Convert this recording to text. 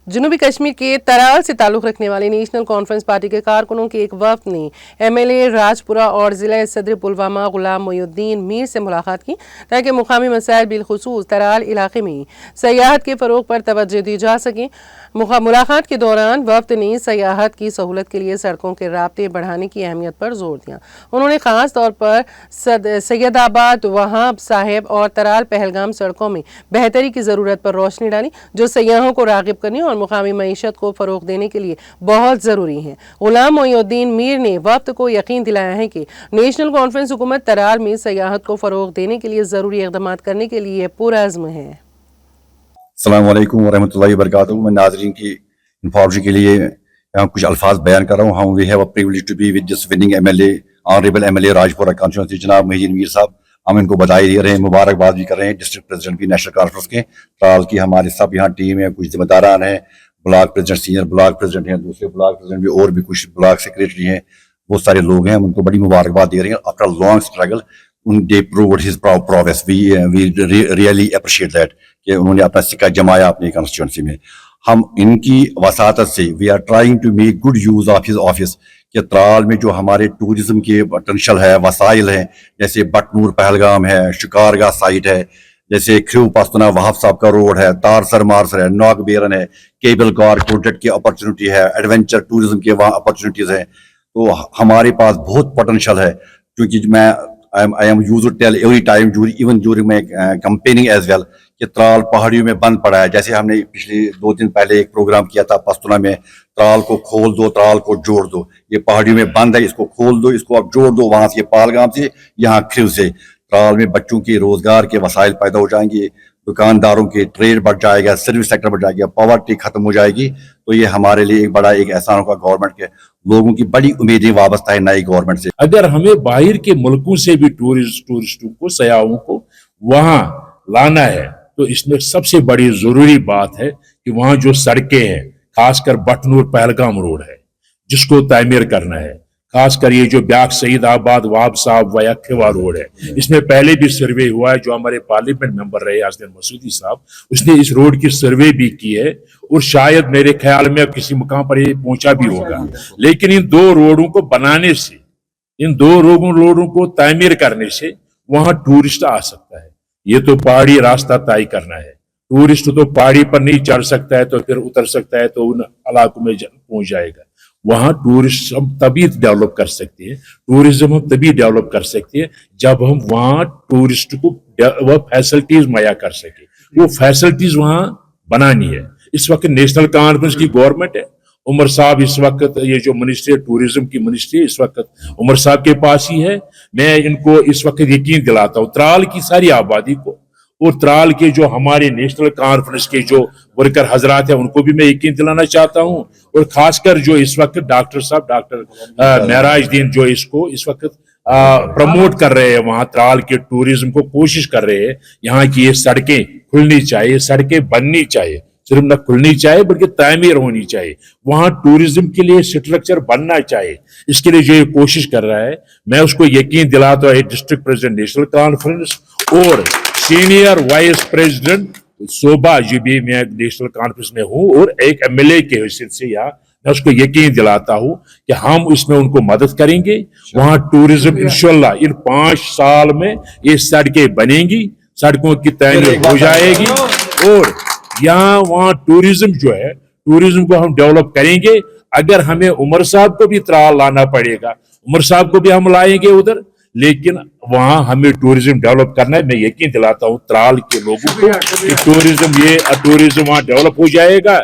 जनूबी कश्मीर के तराल से ताल्लुक़ रखने वाली नेशनल कॉन्फ्रेंस पार्टी के कारकुनों के एक वफ़द ने MLA राजपुरा और ज़िला सदर पुलवामा गुलाम मोइनुद्दीन मीर से मुलाकात की ताकि मुकामी मसाइल बिलखुसूस तराल इलाके में सयाहत के फ़रोग़ पर तवज्जो दी जा सके। मुलाकात के दौरान वफ़द ने सयाहत की सहूलत के लिए सड़कों के राब्ते बढ़ाने की अहमियत पर जोर दिया। उन्होंने ख़ास तौर पर सैयदाबाद, वहाब साहिब और तराल पहलगाम सड़कों में बेहतरी की ज़रूरत पर रोशनी डाली, जो सयाहों को राग़िब करने और मुकामी मईशत को फ़रोग़ देने के लिए बहुत ज़रूरी है। गुलाम मोइनुद्दीन मीर ने वफ़द को यकीन दिलाया है कि नेशनल कॉन्फ्रेंस हुकूमत तराल में सयाहत को फ़रोग़ देने के लिए ज़रूरी इक़दाम करने के लिए पुरअज़्म है। अस्सलाम वालेकुम वरहमतुल्लाहि वबरकातुहू। मैं नाज़रीन की इंफॉर्मेशन के लिए यहाँ कुछ अल्फाज बयान कर रहा हूँ। We have a privilege to be with this winning MLA, honourable MLA Rajpura constituency जनाब मोइनुद्दीन मीर साहब। हम इनको बधाई दे रहे हैं, मुबारकबाद भी कर रहे हैं डिस्ट्रिक्ट प्रेसिडेंट की, नेशनल कॉन्फ्रेंस के ट्राल की हमारे सब यहाँ टीम है, कुछ जिम्मेदारान हैं, block president, senior block president हैं, दूसरे ब्लॉक प्रेसिडेंट भी, और भी कुछ ब्लॉक सेक्रेटरी हैं, बहुत सारे लोग हैं। हम उनको बड़ी मुबारकबाद दे रहे हैं। After long struggle they proved his prowess. We really appreciate that कि उन्होंने अपना सिक्का जमाया अपनी कंस्टिट्यूंसी में। हम इनकी वसातत से we are trying to make good use of his office कि तराल में जो हमारे टूरिज्म के पोटेंशियल है, वसाइल हैं, जैसे बटनूर पहलगाम है, शिकारगाह साइट है, जैसे ख्रू पस्तुना वहाब साहब का रोड है, तारसर मारसर है, नॉक बेरन है, केबल कार प्रोजेक्ट की अपॉर्चुनिटी है, एडवेंचर टूरिज्म के वहाँ अपॉर्चुनिटीज़ हैं। तो हमारे पास बहुत पोटेंशियल है, क्योंकि मैं I am used to tell every time even during my campaigning as well कि तराल पहाड़ियों में बंद पड़ा है। जैसे हमने पिछले 2 दिन पहले एक प्रोग्राम किया था पस्तुना में, तराल को खोल दो, तराल को जोड़ दो, ये पहाड़ियों में बंद है, इसको खोल दो, इसको अब जोड़ दो, वहाँ से पालगाम से यहाँ ख्रिव से। तराल में बच्चों के रोजगार के वसाइल पैदा हो जाएंगे, दुकानदारों के ट्रेड बढ़ जाएगा, सर्विस सेक्टर बढ़ जाएगा, पॉवर्टी खत्म हो जाएगी। तो ये हमारे लिए एक बड़ा एक एहसान होगा गवर्नमेंट के, लोगों की बड़ी उम्मीदें वाबस्ता है नई गवर्नमेंट से। अगर हमें बाहर के मुल्कों से भी टूरिस्टों को, सयाहों को वहां लाना है, तो इसमें सबसे बड़ी जरूरी बात है कि वहां जो सड़कें हैं, खासकर बटनूर पहलगाम रोड है, जिसको तामीर करना है, खासकर ये जो ब्याक सईदाबाद वहाब साहब वाया खेवा रोड है, इसमें पहले भी सर्वे हुआ है। जो हमारे पार्लियामेंट मेंबर रहे आसिफ मसूदी साहब, उसने इस रोड की सर्वे भी की है, और शायद मेरे ख्याल में अब किसी मुकाम पर ये पहुंचा भी होगा। लेकिन इन 2 रोडों को बनाने से, इन 2 रोडों को तामीर करने से वहां टूरिस्ट आ सकता है। ये तो पहाड़ी रास्ता तय करना है, टूरिस्ट तो पहाड़ी पर नहीं चढ़ सकता है, तो फिर उतर सकता है तो उन इलाकों में पहुंच जाएगा। वहां टूरिस्ट हम तभी डेवलप कर सकते हैं, टूरिज्म हम तभी डेवलप कर सकते हैं जब हम वहां टूरिस्ट को वो फैसिलिटीज मुहैया कर सके। वो फैसिलिटीज वहां बनानी है। इस वक्त नेशनल कॉन्फ्रेंस की गवर्नमेंट है, उमर साहब इस वक्त, ये जो मिनिस्ट्री टूरिज्म की मिनिस्ट्री इस वक्त उमर साहब के पास ही है। मैं इनको इस वक्त यकीन दिलाता हूँ तराल की सारी आबादी को, और तराल के जो हमारे नेशनल कॉन्फ्रेंस के जो वर्कर हजरात हैं उनको भी मैं यकीन दिलाना चाहता हूं, और खासकर जो इस वक्त डॉक्टर मेराजुद्दीन जो इसको इस वक्त प्रमोट कर रहे हैं, वहां तराल के टूरिज्म को कोशिश कर रहे हैं। यहाँ की ये सड़कें खुलनी चाहिए, सड़कें बननी चाहिए, सिर्फ न खुलनी चाहिए बल्कि तामीर होनी चाहिए। वहां टूरिज्म के लिए स्ट्रक्चर बनना चाहिए। इसके लिए जो ये कोशिश कर रहा है, मैं उसको यकीन दिलाता हूँ डिस्ट्रिक्ट प्रेसिडेंट नेशनल कॉन्फ्रेंस और senior vice president Shobha ji भी मैं नेशनल कॉन्फ्रेंस में हूं, और एक MLA के हैसियत से यहाँ मैं उसको यकीन दिलाता हूं कि हम इसमें उनको मदद करेंगे। वहां टूरिज्म इंशाल्लाह इन 5 साल में ये सड़कें बनेंगी, सड़कों की तामीर हो जाएगी, और यहाँ वहाँ टूरिज्म जो है, टूरिज्म को हम डेवलप करेंगे। अगर हमें उमर साहब को भी तराल लाना पड़ेगा, उमर साहब को भी हम लाएंगे उधर, लेकिन वहां हमें टूरिज्म डेवलप करना है। मैं यकीन दिलाता हूं तराल के लोगों को कि टूरिज्म वहां डेवलप हो जाएगा।